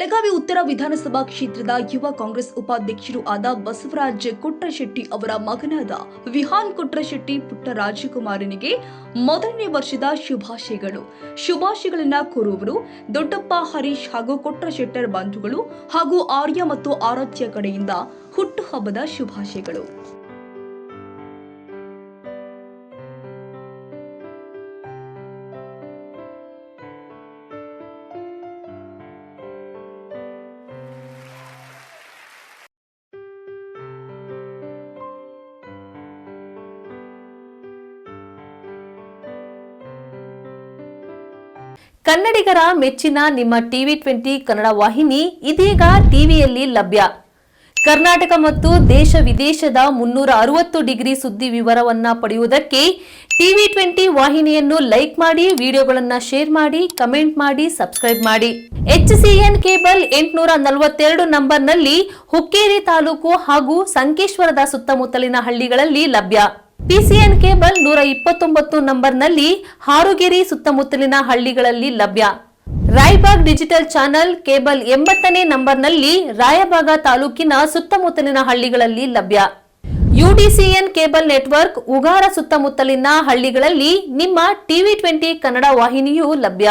ಬೆಳಗಾವಿ ಉತ್ತರ ವಿಧಾನಸಭಾ ಕ್ಷೇತ್ರದ ಯುವ ಕಾಂಗ್ರೆಸ್ ಉಪಾಧ್ಯಕ್ಷರು ಆದ ಬಸವರಾಜ್ ಕೊಟ್ರಶೆಟ್ಟಿ ಅವರ ಮಗನಾದ ವಿಹಾನ್ ಕೊಟ್ರಶೆಟ್ಟಿ ಪುಟ್ಟ ರಾಜಕುಮಾರನಿಗೆ ಮೊದಲನೇ ವರ್ಷದ ಶುಭಾಶಯಗಳನ್ನ ಕೋರುವವರು ದೊಡ್ಡಪ್ಪ ಹರೀಶ್ ಹಾಗೂ ಕೊಟ್ರಶೆಟ್ಟರ್ ಬಂಧುಗಳು ಹಾಗೂ ಆರ್ಯ ಮತ್ತು ಆರಾಧ್ಯ ಕಡೆಯಿಂದ ಹುಟ್ಟುಹಬ್ಬದ ಶುಭಾಶಯಗಳು. ಕನ್ನಡಿಗರ ಮೆಚ್ಚಿನ ನಿಮ್ಮ ಟಿವಿ20 ಕನ್ನಡ ವಾಹಿನಿ ಇದೀಗ ಟಿವಿಯಲ್ಲಿ ಲಭ್ಯ. ಕರ್ನಾಟಕ ಮತ್ತು ದೇಶ ವಿದೇಶದ 360 ಡಿಗ್ರಿ ಸುದ್ದಿ ವಿವರವನ್ನ ಪಡೆಯುವುದಕ್ಕೆ ಟಿವಿ20 ವಾಹಿನಿಯನ್ನು ಲೈಕ್ ಮಾಡಿ, ವಿಡಿಯೋಗಳನ್ನು ಶೇರ್ ಮಾಡಿ, ಕಮೆಂಟ್ ಮಾಡಿ, ಸಬ್ಸ್ಕ್ರೈಬ್ ಮಾಡಿ. HCN ಕೇಬಲ್ 842 ನಂಬರ್ನಲ್ಲಿ ಹುಕ್ಕೇರಿ ತಾಲೂಕು ಹಾಗೂ ಸಂಕೇಶ್ವರದ ಸುತ್ತಮುತ್ತಲಿನ ಹಳ್ಳಿಗಳಲ್ಲಿ ಲಭ್ಯ. PCN ಕೇಬಲ್ 129 ನಂಬರ್ನಲ್ಲಿ ಹಾರುಗೆರೆ ಸುತ್ತಮುತ್ತಲಿನ ಹಳ್ಳಿಗಳಲ್ಲಿ ಲಭ್ಯ. ರಾಯಬಾಗ್ ಡಿಜಿಟಲ್ ಚಾನೆಲ್ ಕೇಬಲ್ 80ನೇ ನಂಬರ್ನಲ್ಲಿ ರಾಯಬಾಗ ತಾಲೂಕಿನ ಸುತ್ತಮುತ್ತಲಿನ ಹಳ್ಳಿಗಳಲ್ಲಿ ಲಭ್ಯ. UDCN ಕೇಬಲ್ ನೆಟ್ವರ್ಕ್ ಉಗಾರ ಸುತ್ತಮುತ್ತಲಿನ ಹಳ್ಳಿಗಳಲ್ಲಿ ನಿಮ್ಮ ಟಿವಿ20 ಕನ್ನಡ ವಾಹಿನಿಯೂ ಲಭ್ಯ.